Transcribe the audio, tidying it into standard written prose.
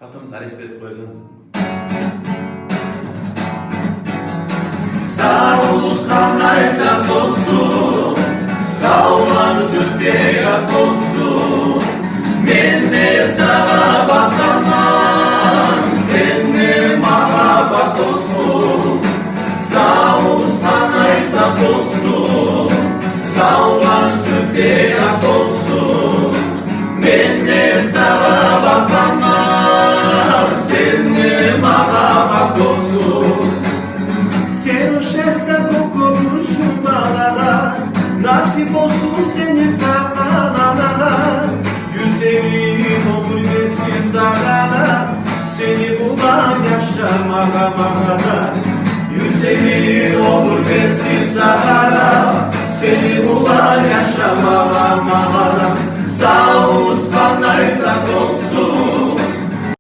Потом на респект koyacağım. Sağ olsun aysa dostum, sağ olasın diye dostum. Ben de sana bakamam, sen de bana bak dostum. Sağ olsun aysa dostum, sağ olasın diye dostum. Ben de sana bakamam, sen de bana bak dostum. Sen hoşessa kokun şu bağlara, nasip olsun senin tarlalara. Yüzerin olur versin zarara, seni bulan yaşamağa mağara. Yüzerin olur versin zarara, seni bulan yaşamağa mağara. Sağ olsun aysa dostum,